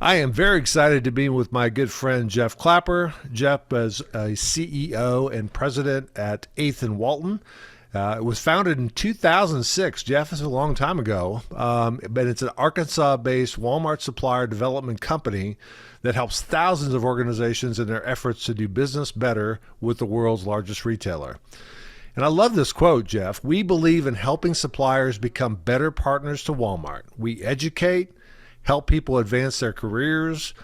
I am very excited to be with my good friend Jeff Clapper. Jeff is a CEO and president at 8th and Walton. It was founded in 2006. Jeff, is a long time ago, but it's an Arkansas-based Walmart supplier development company that helps thousands of organizations in their efforts to do business better with the world's largest retailer. And I love this quote, Jeff. We believe in helping suppliers become better partners to Walmart. We educate, help people advance their careers,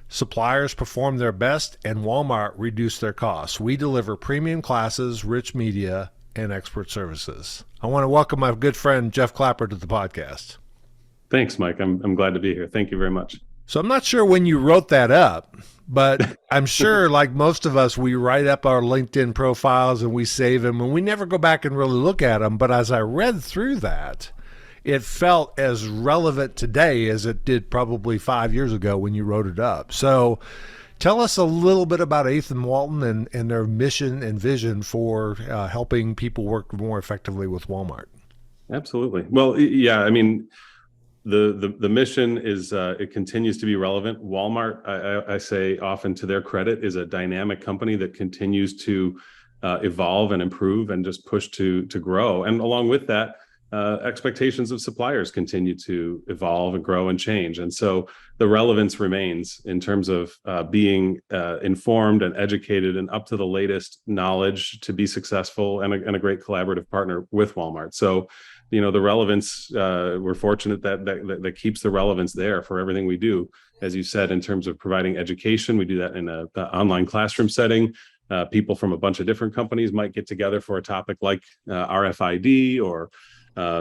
suppliers perform their best, and Walmart reduce their costs. We deliver premium classes, rich media, and expert services. I want to welcome my good friend Jeff Clapper to the podcast. Thanks, Mike. I'm glad to be here. Thank you very much. So I'm not sure when you wrote that up, but I'm sure like most of us, we write up our LinkedIn profiles and we save them and we never go back and really look at them. But as I read through that, it felt as relevant today as it did probably 5 years ago when you wrote it up. So tell us a little bit about 8th and Walton and their mission and vision for helping people work more effectively with Walmart. Absolutely. Well, yeah, I mean, the mission is, it continues to be relevant. Walmart, I say often to their credit, is a dynamic company that continues to evolve and improve and just push to grow. And along with that, expectations of suppliers continue to evolve and grow and change. And so the relevance remains in terms of being informed and educated and up to the latest knowledge to be successful and a great collaborative partner with Walmart. So, you know, the relevance, we're fortunate that keeps the relevance there for everything we do. As you said, in terms of providing education, we do that in an online classroom setting. People from a bunch of different companies might get together for a topic like RFID or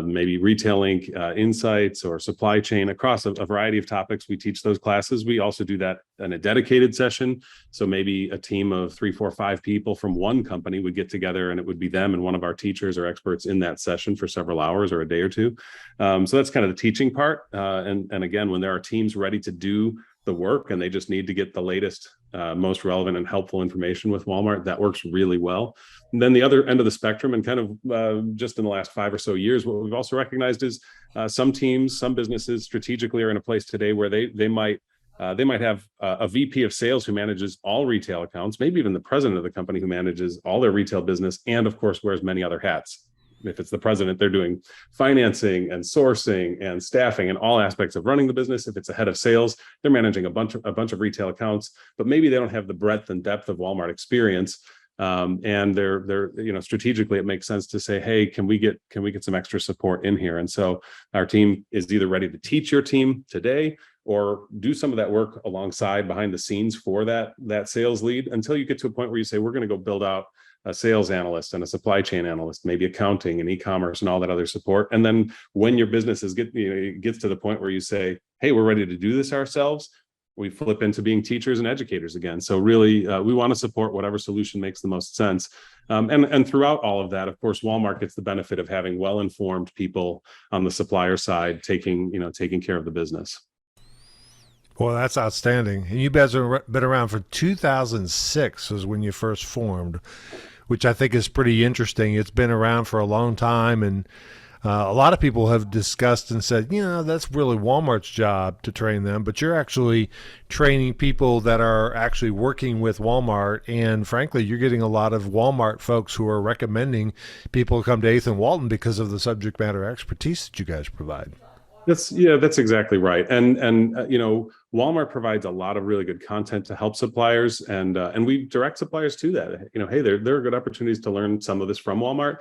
maybe retailing insights or supply chain across a variety of topics. We teach those classes. We also do that in a dedicated session. So maybe a team of 3, 4, 5 people from one company would get together and it would be them and one of our teachers or experts in that session for several hours or a day or two. So that's kind of the teaching part. And again, when there are teams ready to do the work and they just need to get the latest, most relevant and helpful information with Walmart, that works really well. And then the other end of the spectrum, and kind of just in the last 5 or so years, what we've also recognized is some teams, some businesses strategically are in a place today where they might have a VP of sales who manages all retail accounts, maybe even the president of the company who manages all their retail business, and of course wears many other hats. If it's the president, they're doing financing and sourcing and staffing and all aspects of running the business. If it's a head of sales, they're managing a bunch of retail accounts, but maybe they don't have the breadth and depth of Walmart experience. And they're strategically, it makes sense to say, hey, can we get some extra support in here? And so our team is either ready to teach your team today or do some of that work alongside behind the scenes for that sales lead until you get to a point where you say, we're going to go build out a sales analyst and a supply chain analyst, maybe accounting and e-commerce and all that other support. And then when your business gets to the point where you say, hey, we're ready to do this ourselves, we flip into being teachers and educators again. So really, we want to support whatever solution makes the most sense. And throughout all of that, of course, Walmart gets the benefit of having well-informed people on the supplier side taking care of the business. Well, that's outstanding. And you guys have been around for 2006 is when you first formed, which I think is pretty interesting. It's been around for a long time, and a lot of people have discussed and said, that's really Walmart's job to train them, but you're actually training people that are actually working with Walmart, and frankly, you're getting a lot of Walmart folks who are recommending people come to 8th and Walton because of the subject matter expertise that you guys provide. That's exactly right. And Walmart provides a lot of really good content to help suppliers, and we direct suppliers to that. Hey, there are good opportunities to learn some of this from Walmart.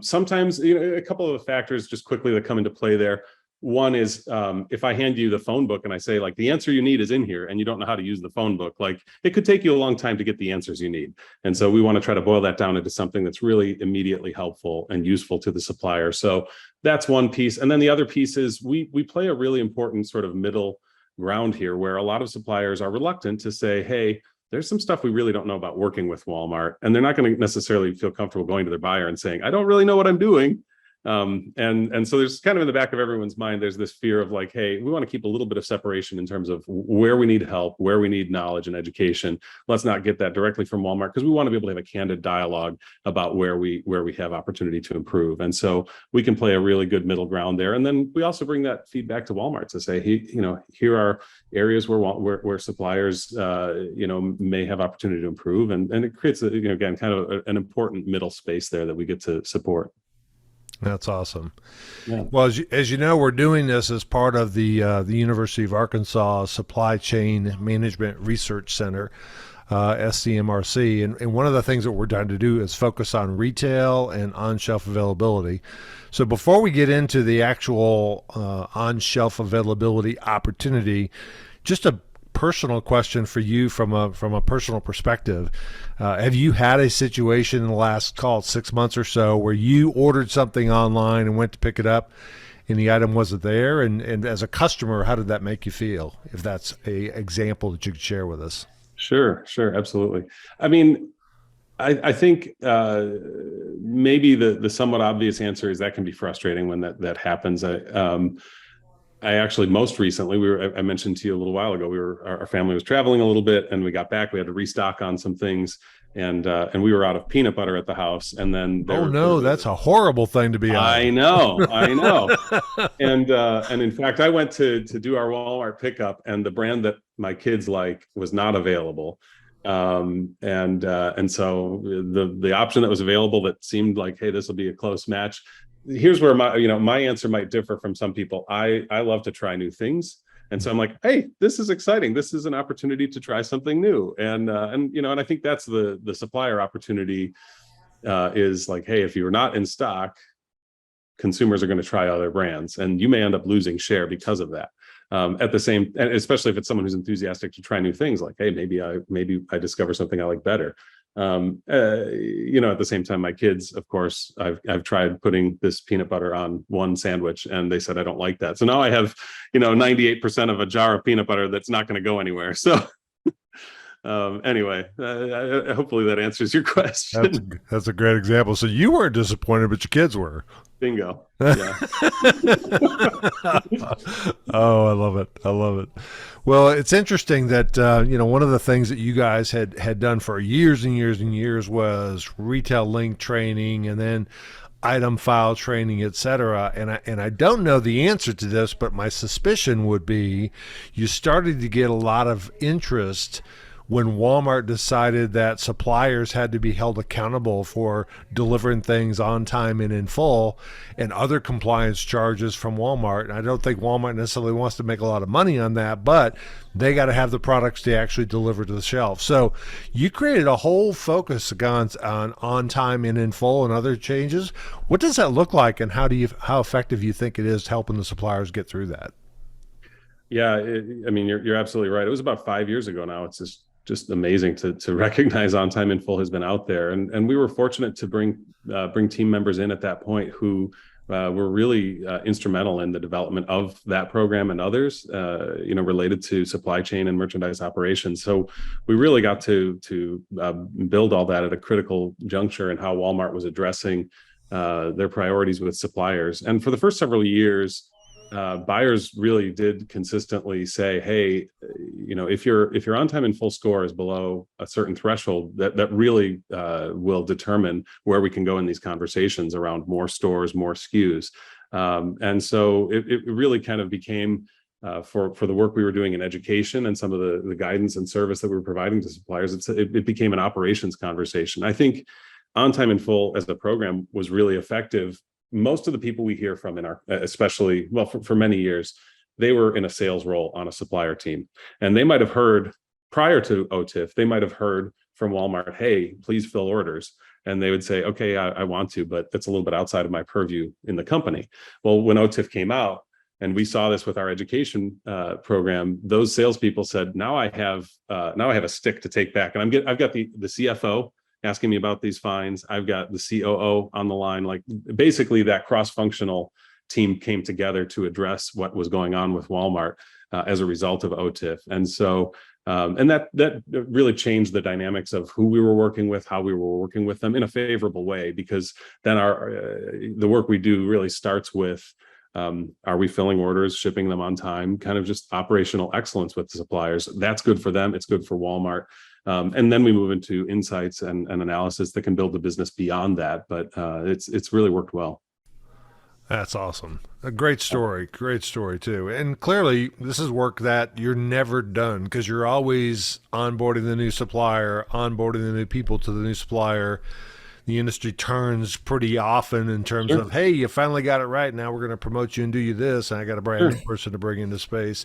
Sometimes, a couple of the factors just quickly that come into play there. One is if I hand you the phone book and I say, like, the answer you need is in here and you don't know how to use the phone book, like, it could take you a long time to get the answers you need. And so we want to try to boil that down into something that's really immediately helpful and useful to the supplier. So that's one piece. And then the other piece is we play a really important sort of middle ground here where a lot of suppliers are reluctant to say, hey, there's some stuff we really don't know about working with Walmart. And they're not going to necessarily feel comfortable going to their buyer and saying, I don't really know what I'm doing. And so there's kind of in the back of everyone's mind, there's this fear of like, hey, we want to keep a little bit of separation in terms of where we need help, where we need knowledge and education. Let's not get that directly from Walmart, because we want to be able to have a candid dialogue about where we have opportunity to improve. And so we can play a really good middle ground there. And then we also bring that feedback to Walmart to say, hey, here are areas where suppliers may have opportunity to improve, and it creates again kind of an important middle space there that we get to support. That's awesome. Yeah. Well, as you know, we're doing this as part of the University of Arkansas Supply Chain Management Research Center, SCMRC. And one of the things that we're trying to do is focus on retail and on-shelf availability. So before we get into the actual on-shelf availability opportunity, just a personal question for you from a personal perspective. Have you had a situation in the last, call it 6 months or so, where you ordered something online and went to pick it up and the item wasn't there? And as a customer, how did that make you feel? If that's a example that you could share with us. Sure, absolutely. I mean, I think maybe the somewhat obvious answer is that can be frustrating when that happens. I actually most recently, I mentioned to you a little while ago, our family was traveling a little bit, and we got back, we had to restock on some things, and we were out of peanut butter at the house. And then that's a horrible thing to be on. I know. And in fact, I went to do our Walmart pickup, and the brand that my kids like was not available. And so the option that was available that seemed like, hey, this will be a close match. Here's where my answer might differ from some people. I love to try new things. And so I'm like, hey, this is exciting. This is an opportunity to try something new. And I think that's the supplier opportunity is like, hey, if you're not in stock, consumers are going to try other brands, and you may end up losing share because of that. At the same, and especially if it's someone who's enthusiastic to try new things, like, hey, maybe I discover something I like better. At the same time, my kids, of course, I've tried putting this peanut butter on one sandwich, and they said I don't like that. So now I have 98% of a jar of peanut butter that's not going to go anywhere. So anyway, hopefully that answers your question. That's a great example. So you weren't disappointed, but your kids were. Bingo. Yeah. Oh, I love it. Well, it's interesting that one of the things that you guys had done for years and years and years was retail link training, and then item file training, et cetera. And I don't know the answer to this, but my suspicion would be you started to get a lot of interest when Walmart decided that suppliers had to be held accountable for delivering things on time and in full, and other compliance charges from Walmart. And I don't think Walmart necessarily wants to make a lot of money on that, but they got to have the products to actually deliver to the shelf. So you created a whole focus on time and in full and other changes. What does that look like, and how effective you think it is helping the suppliers get through that? Yeah, you're absolutely right. It was about 5 years ago now. It's just amazing to recognize on time in full has been out there, and we were fortunate to bring team members in at that point who were really instrumental in the development of that program and others related to supply chain and merchandise operations. So we really got to build all that at a critical juncture in how Walmart was addressing their priorities with suppliers. And for the first several years, buyers really did consistently say, hey, if your on time and full score is below a certain threshold, that really will determine where we can go in these conversations around more stores, more SKUs. And so it really kind of became for the work we were doing in education and some of the guidance and service that we were providing to suppliers, it became an operations conversation. I think on time and full as a program was really effective. Most of the people we hear from especially for many years, they were in a sales role on a supplier team. And they might have heard prior to OTIF, they might have heard from Walmart, hey, please fill orders. And they would say, okay, I want to, but it's a little bit outside of my purview in the company. Well, when OTIF came out, and we saw this with our education program, those salespeople said, now I have a stick to take back. And I've got the CFO asking me about these fines. I've got the COO on the line. Like basically that cross-functional team came together to address what was going on with Walmart as a result of OTIF. And so And that really changed the dynamics of who we were working with, how we were working with them in a favorable way, because then the work we do really starts with, are we filling orders, shipping them on time, kind of just operational excellence with the suppliers. That's good for them. It's good for Walmart. And then we move into insights and analysis that can build the business beyond that. But it's really worked well. That's awesome. A great story too. And clearly this is work that you're never done, because you're always onboarding the new supplier, onboarding the new people to the new supplier. The industry turns pretty often in terms Sure. of, hey, you finally got it right. Now we're going to promote you and do you this. And I got a brand new person to bring into space.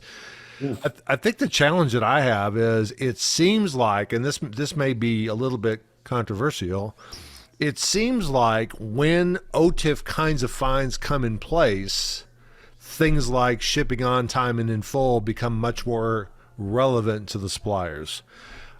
Yeah. I think the challenge that I have is, it seems like, and this may be a little bit controversial, it seems like when OTIF kinds of fines come in place, things like shipping on time and in full become much more relevant to the suppliers.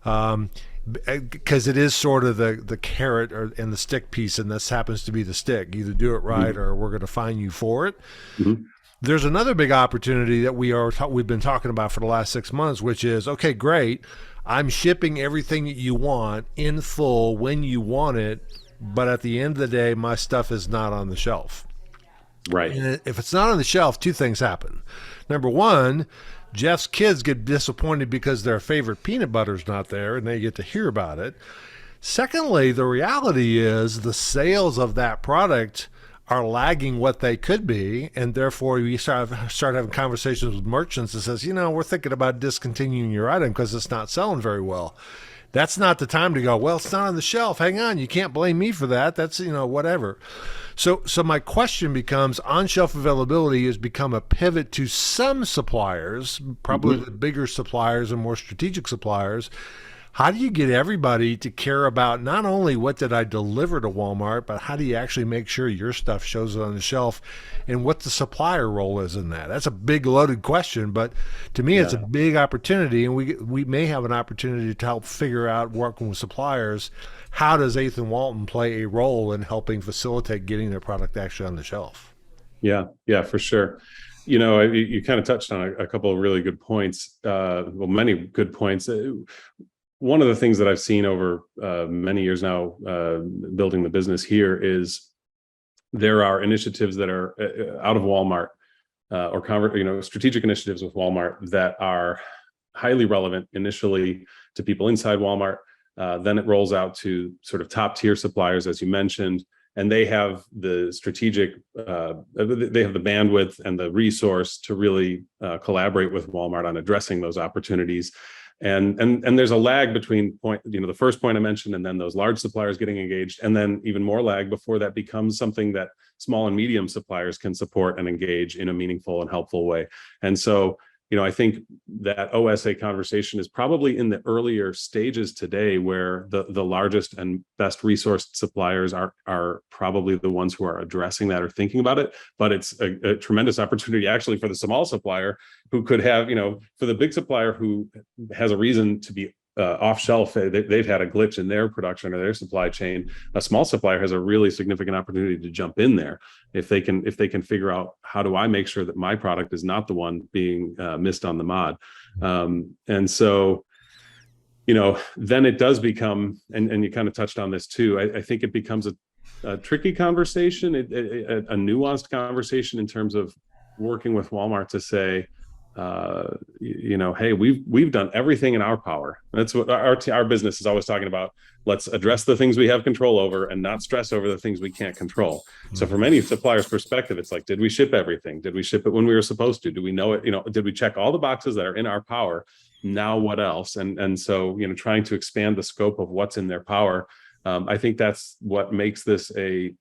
Because it is sort of the carrot and the stick piece, and this happens to be the stick. Either do it right, or we're going to fine you for it. Mm-hmm. There's another big opportunity that we've been talking about for the last 6 months, which is, okay, great, I'm shipping everything that you want in full when you want it, but at the end of the day, my stuff is not on the shelf. Right. And if it's not on the shelf, two things happen. Number one, Jeff's kids get disappointed because their favorite peanut butter's not there, and they get to hear about it. Secondly, the reality is the sales of that product are lagging what they could be, and therefore we start having conversations with merchants that says, we're thinking about discontinuing your item because it's not selling very well. That's not the time to go, well, it's not on the shelf. Hang on, you can't blame me for that. That's, whatever. So my question becomes, on-shelf availability has become a pivot to some suppliers, probably the bigger suppliers and more strategic suppliers. How do you get everybody to care about not only what did I deliver to Walmart, but how do you actually make sure your stuff shows up on the shelf, and what the supplier role is in that? That's a big loaded question, but to me, it's a big opportunity, and we may have an opportunity to help figure out, working with suppliers, how does 8th and Walton play a role in helping facilitate getting their product actually on the shelf? Yeah, for sure. You kind of touched on a couple of really good points. Many good points. One of the things that I've seen over many years now, building the business here, is there are initiatives that are out of Walmart, or strategic initiatives with Walmart that are highly relevant initially to people inside Walmart. Then it rolls out to sort of top tier suppliers, as you mentioned, and they have the strategic, they have the bandwidth and the resource to really collaborate with Walmart on addressing those opportunities. And there's a lag between the first point I mentioned, and then those large suppliers getting engaged, and then even more lag before that becomes something that small and medium suppliers can support and engage in a meaningful and helpful way. And so, I think that OSA conversation is probably in the earlier stages today, where the largest and best resourced suppliers are probably the ones who are addressing that or thinking about it. But it's a tremendous opportunity actually for the small supplier who could have, for the big supplier who has a reason to be off shelf, they've had a glitch in their production or their supply chain. A small supplier has a really significant opportunity to jump in there if they can figure out, how do I make sure that my product is not the one being missed on the mod. And so, then it does become, and you kind of touched on this too, I think it becomes a tricky conversation, a nuanced conversation in terms of working with Walmart to say, hey, we've done everything in our power. That's what our business is always talking about. Let's address the things we have control over and not stress over the things we can't control. So from any supplier's perspective, it's like, did we ship everything? Did we ship it when we were supposed to? Do we know it? Did we check all the boxes that are in our power? Now what else? And so, trying to expand the scope of what's in their power. I think that's what makes this a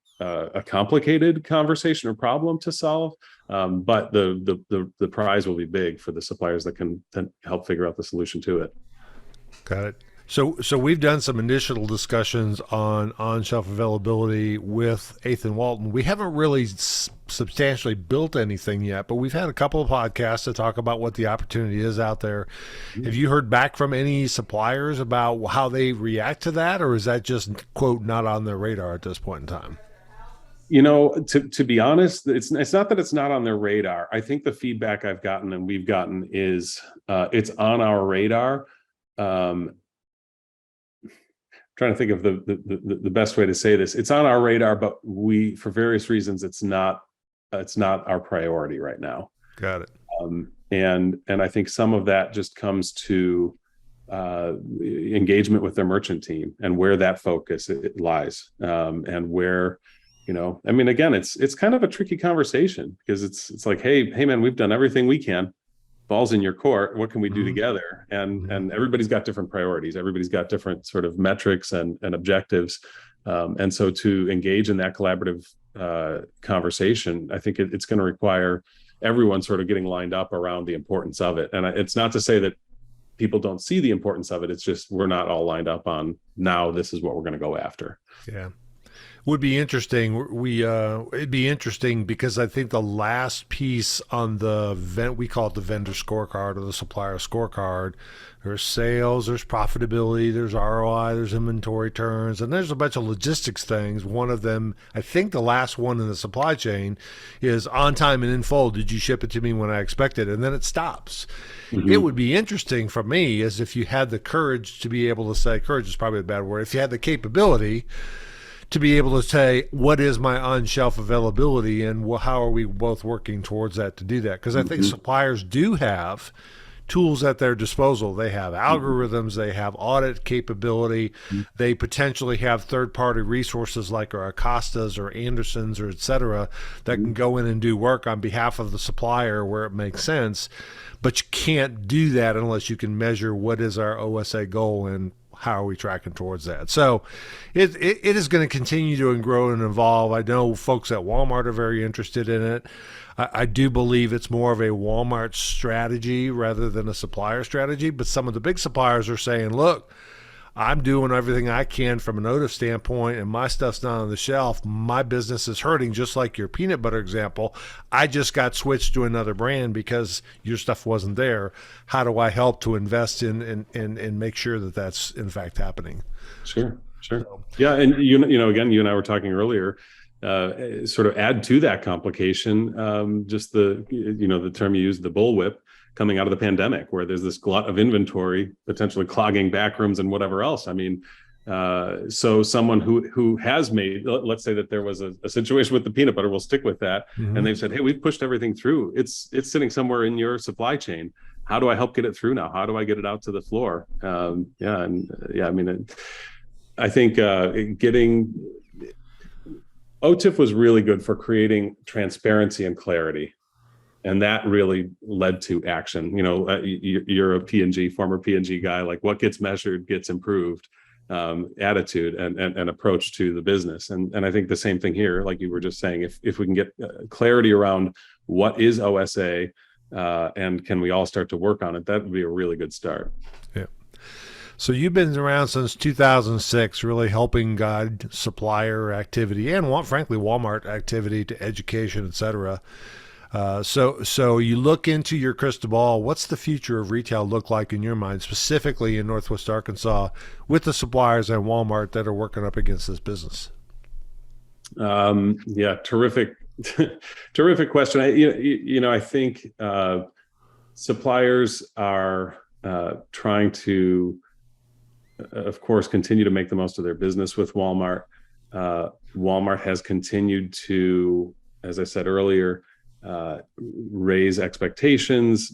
complicated conversation or problem to solve, but the prize will be big for the suppliers that can help figure out the solution to it. Got it. So we've done some initial discussions on shelf availability with 8th and Walton. We haven't really substantially built anything yet, but we've had a couple of podcasts to talk about what the opportunity is out there. Mm-hmm. Have you heard back from any suppliers about how they react to that, or is that just, quote, not on their radar at this point in time? To be honest, it's not that it's not on their radar. I think the feedback I've gotten and we've gotten is it's on our radar, um, trying to think of the best way to say this. It's on our radar, but for various reasons, it's not our priority right now. Got it. And I think some of that just comes to engagement with their merchant team and where that focus it lies, and where, I mean, again, it's kind of a tricky conversation, because it's like, hey man, we've done everything we can. Ball's in your court. What can we do together? And everybody's got different priorities. Everybody's got different sort of metrics and objectives. And so to engage in that collaborative conversation, I think it's going to require everyone sort of getting lined up around the importance of it. And it's not to say that people don't see the importance of it. It's just we're not all lined up on, now this is what we're going to go after. Yeah. Would be interesting. It'd be interesting because I think the last piece on we call it the vendor scorecard or the supplier scorecard. There's sales, there's profitability, there's ROI, there's inventory turns, and there's a bunch of logistics things. One of them, I think the last one in the supply chain, is on time and in full. Did you ship it to me when I expected? And then it stops. It would be interesting for me as if you had the courage to be able to say, courage is probably a bad word, if you had the capability to be able to say, what is my on-shelf availability, and how are we both working towards that to do that? Because I think suppliers do have tools at their disposal. They have algorithms, they have audit capability, they potentially have third-party resources like Acosta's or Anderson's or et cetera that can go in and do work on behalf of the supplier where it makes sense. But you can't do that unless you can measure what is our OSA goal and how are we tracking towards that. So it is going to continue to grow and evolve. I know folks at Walmart are very interested in it. I do believe it's more of a Walmart strategy rather than a supplier strategy, but some of the big suppliers are saying, look, I'm doing everything I can from an OTIF standpoint, and my stuff's not on the shelf. My business is hurting, just like your peanut butter example. I just got switched to another brand because your stuff wasn't there. How do I help to invest in and make sure that that's in fact happening? Sure. Yeah, and again, you and I were talking earlier. Sort of add to that complication, just the term you used, the bullwhip, coming out of the pandemic, where there's this glut of inventory potentially clogging back rooms and whatever else. I mean, so someone who has made, let's say that there was a situation with the peanut butter, we'll stick with that, and they've said, hey, we've pushed everything through. It's sitting somewhere in your supply chain. How do I help get it through now? How do I get it out to the floor? I mean, I think getting OTIF was really good for creating transparency and clarity. And that really led to action. You're a P&G, former P&G guy, like what gets measured gets improved, attitude and approach to the business. And I think the same thing here, like you were just saying, if we can get clarity around what is OSA, and can we all start to work on it, that would be a really good start. Yeah. So you've been around since 2006, really helping guide supplier activity and, frankly, Walmart activity to education, et cetera. So you look into your crystal ball. What's the future of retail look like in your mind, specifically in Northwest Arkansas, with the suppliers and Walmart that are working up against this business? Yeah, terrific question. I think suppliers are trying to, of course, continue to make the most of their business with Walmart. Walmart has continued to, as I said earlier, raise expectations,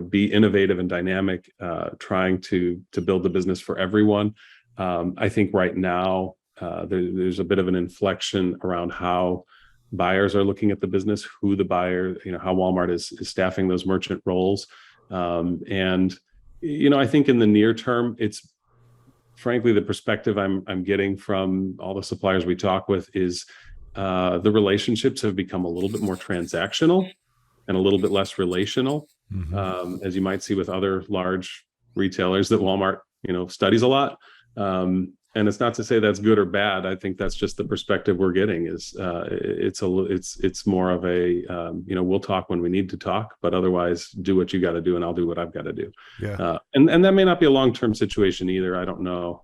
be innovative and dynamic, trying to build the business for everyone. I think right now there's a bit of an inflection around how buyers are looking at the business, who the buyer, how Walmart is staffing those merchant roles. And I think in the near term, it's frankly the perspective I'm getting from all the suppliers we talk with is the relationships have become a little bit more transactional and a little bit less relational, as you might see with other large retailers that Walmart, studies a lot. And it's not to say that's good or bad. I think that's just the perspective we're getting is it's more of a, we'll talk when we need to talk, but otherwise do what you got to do and I'll do what I've got to do. Yeah. And that may not be a long-term situation either. I don't know.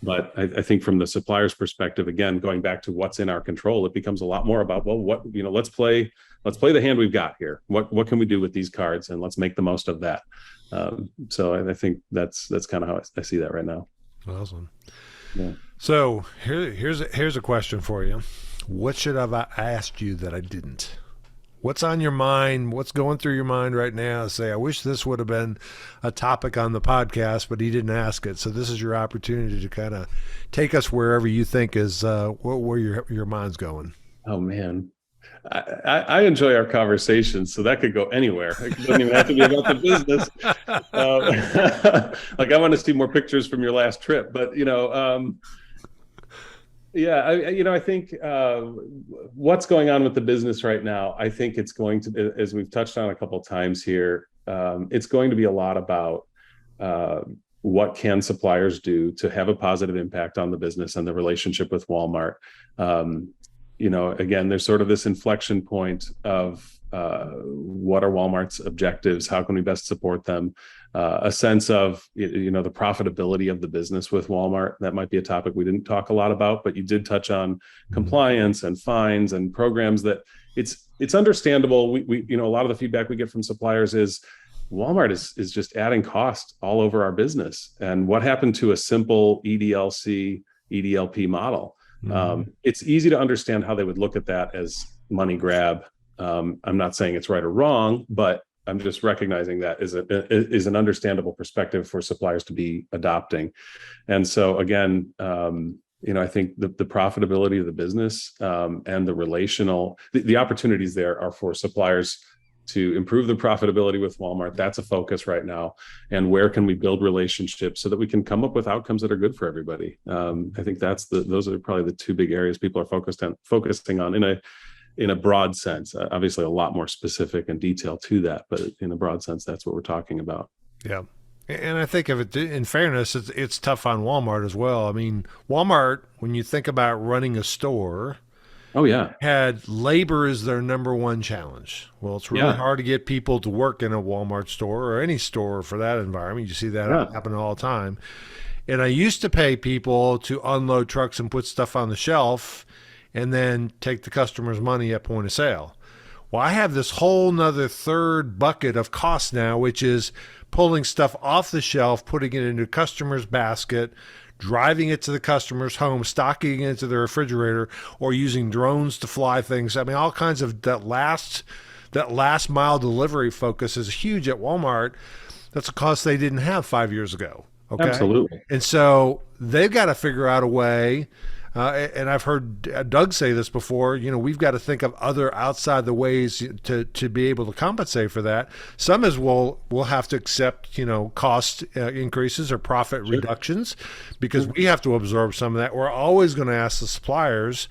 But I think from the supplier's perspective, again, going back to what's in our control, it becomes a lot more about, well, what, let's play the hand we've got here. What can we do with these cards? And let's make the most of that. So I think that's kind of how I see that right now. Awesome. Yeah. So here's a question for you. What should I have asked you that I didn't? What's on your mind? What's going through your mind right now? Say, I wish this would have been a topic on the podcast, but he didn't ask it. So this is your opportunity to kind of take us wherever you think is where your mind's going. Oh man, I enjoy our conversations, so that could go anywhere. It doesn't even have to be about the business. Like I want to see more pictures from your last trip, but yeah, I think what's going on with the business right now, I think it's going to, as we've touched on a couple of times here, it's going to be a lot about what can suppliers do to have a positive impact on the business and the relationship with Walmart. Again, there's sort of this inflection point of what are Walmart's objectives? How can we best support them? A sense of, the profitability of the business with Walmart. That might be a topic we didn't talk a lot about, but you did touch on compliance and fines and programs that it's understandable. We a lot of the feedback we get from suppliers is Walmart is just adding cost all over our business. And what happened to a simple EDLC, EDLP model? It's easy to understand how they would look at that as money grab. I'm not saying it's right or wrong, but I'm just recognizing that is an understandable perspective for suppliers to be adopting. And so again, I think the profitability of the business and the opportunities there are for suppliers to improve the profitability with Walmart. That's a focus right now. And where can we build relationships so that we can come up with outcomes that are good for everybody? I think those are probably the two big areas people are focusing on in a broad sense. Obviously a lot more specific and detail to that, but in a broad sense, that's what we're talking about. Yeah. And I think in fairness, it's tough on Walmart as well. I mean, Walmart, when you think about running a store, oh yeah, had labor as their number one challenge. Well, it's really hard to get people to work in a Walmart store or any store for that environment. You see that happen all the time. And I used to pay people to unload trucks and put stuff on the shelf and then take the customer's money at point of sale. Well, I have this whole nother third bucket of costs now, which is pulling stuff off the shelf, putting it into a customer's basket, driving it to the customer's home, stocking it into the refrigerator, or using drones to fly things. I mean, all kinds of that last mile delivery focus is huge at Walmart. That's a cost they didn't have 5 years ago. Okay. Absolutely. And so they've got to figure out a way. And I've heard Doug say this before, we've got to think of other outside the ways to be able to compensate for that. Some is we'll have to accept, cost increases or profit reductions because we have to absorb some of that. We're always going to ask the suppliers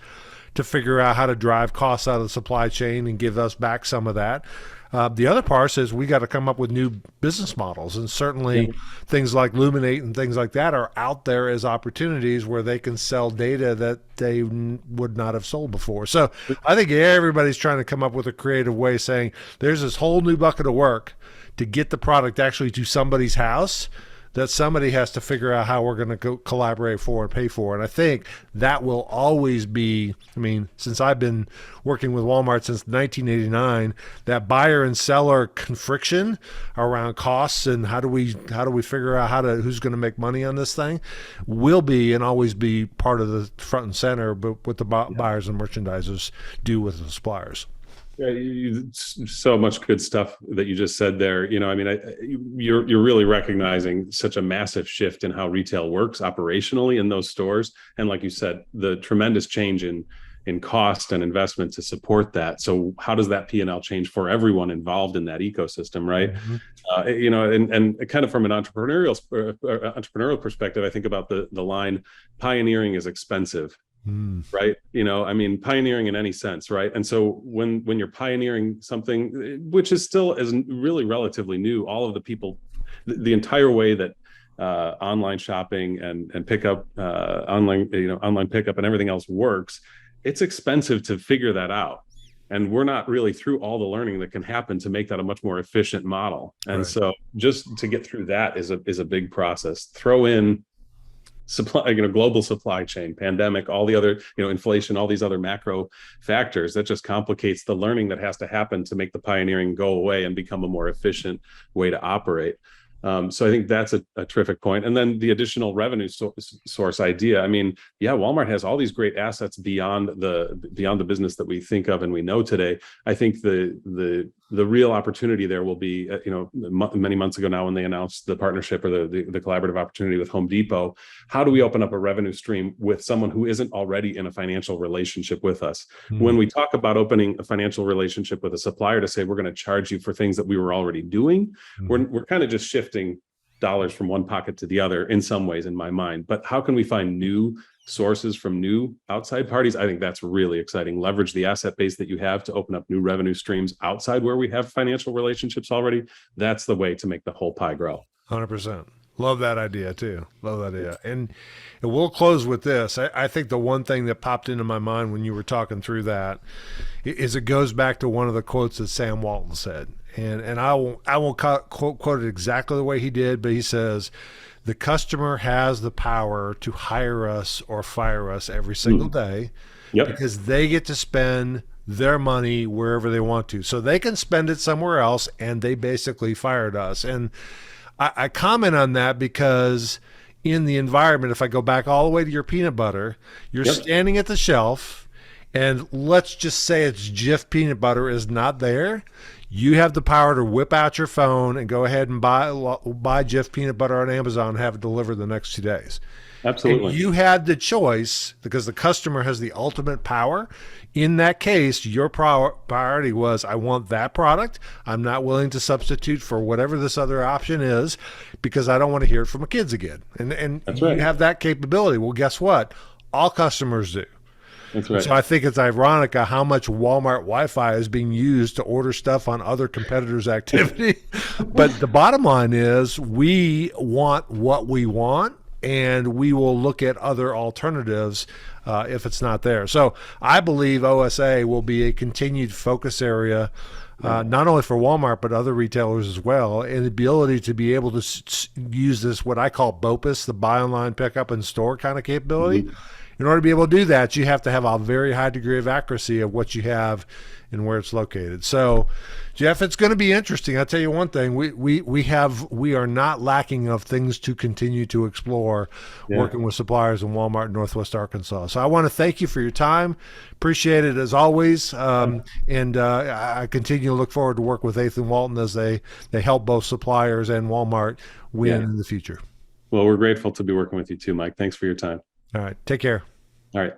to figure out how to drive costs out of the supply chain and give us back some of that. The other part is we got to come up with new business models, and certainly things like Luminate and things like that are out there as opportunities where they can sell data that they would not have sold before. So I think everybody's trying to come up with a creative way saying there's this whole new bucket of work to get the product actually to somebody's house that somebody has to figure out how we're going to go collaborate for and pay for. And I think that will always be, since I've been working with Walmart since 1989, that buyer and seller friction around costs and how do we figure out who's going to make money on this thing will be and always be part of the front and center, but what the buyers and merchandisers do with the suppliers. Yeah, so much good stuff that you just said there. You're really recognizing such a massive shift in how retail works operationally in those stores, and like you said, the tremendous change in cost and investment to support that. So how does that P&L change for everyone involved in that ecosystem, right? Mm-hmm. And kind of from an entrepreneurial perspective, I think about the line, pioneering is expensive. Right. Pioneering in any sense. Right. And so when you're pioneering something, which is still is really relatively new, all of the people, the entire way that online shopping and pickup, online pickup and everything else works, it's expensive to figure that out. And we're not really through all the learning that can happen to make that a much more efficient model. And so just to get through that is a big process. Throw in supply, global supply chain, pandemic, all the other, inflation, all these other macro factors that just complicates the learning that has to happen to make the pioneering go away and become a more efficient way to operate. So I think that's a terrific point. And then the additional revenue source idea. I mean, yeah, Walmart has all these great assets beyond the business that we think of and we know today. I think the real opportunity there will be, many months ago now when they announced the partnership or the collaborative opportunity with Home Depot. How do we open up a revenue stream with someone who isn't already in a financial relationship with us? When we talk about opening a financial relationship with a supplier to say we're going to charge you for things that we were already doing, we're kind of just shifting dollars from one pocket to the other in some ways, in my mind. But how can we find new sources from new outside parties? I think that's really exciting. Leverage the asset base that you have to open up new revenue streams outside where we have financial relationships already. That's the way to make the whole pie grow. 100%. Love that idea too. Love that idea. And we'll close with this. I think the one thing that popped into my mind when you were talking through that is it goes back to one of the quotes that Sam Walton said. And I won't quote it exactly the way he did, but he says, the customer has the power to hire us or fire us every single day because they get to spend their money wherever they want to. So they can spend it somewhere else, and they basically fired us. And I comment on that because in the environment, if I go back all the way to your peanut butter, you're standing at the shelf, and let's just say it's Jif peanut butter is not there. You have the power to whip out your phone and go ahead and buy Jif peanut butter on Amazon and have it delivered the next 2 days. Absolutely. And you had the choice because the customer has the ultimate power. In that case, your priority was, I want that product. I'm not willing to substitute for whatever this other option is because I don't want to hear it from my kids again. And That's you right. have that capability. Well, guess what? All customers do. That's right. So I think it's ironic how much Walmart Wi-Fi is being used to order stuff on other competitors' activity. But the bottom line is we want what we want, and we will look at other alternatives if it's not there. So I believe OSA will be a continued focus area, not only for Walmart, but other retailers as well, and the ability to be able to use this, what I call BOPUS, the buy online, pick up in store kind of capability. In order to be able to do that, you have to have a very high degree of accuracy of what you have and where it's located. So, Jeff, it's going to be interesting. I'll tell you one thing: we are not lacking of things to continue to explore, working with suppliers in Walmart in Northwest Arkansas. So, I want to thank you for your time. Appreciate it as always, and I continue to look forward to work with Ethan Walton as they help both suppliers and Walmart win in the future. Well, we're grateful to be working with you too, Mike. Thanks for your time. All right, take care. All right.